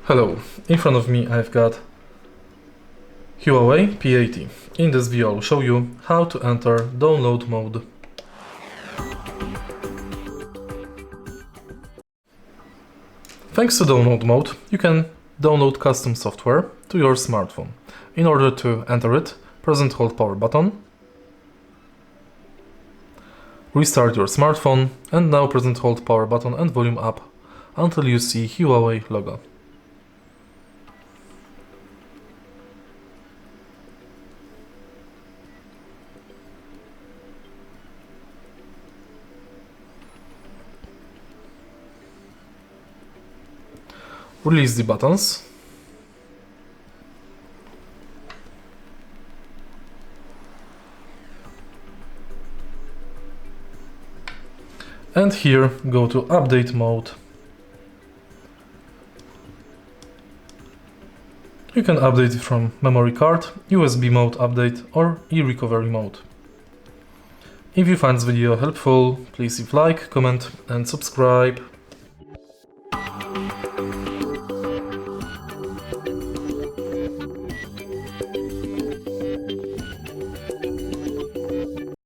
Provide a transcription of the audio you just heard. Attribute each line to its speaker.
Speaker 1: Hello, in front of me I've got HUAWEI P80. In this video I'll show you how to enter download mode. Thanks to download mode, you can download custom software to your smartphone. In order to enter it, press and hold power button, restart your smartphone, and now press and hold power button and volume up until you see HUAWEI logo. Release the buttons. And here go to update mode. You can update it from memory card, USB mode update or eRecovery mode. If you find this video helpful, please leave like, comment and subscribe.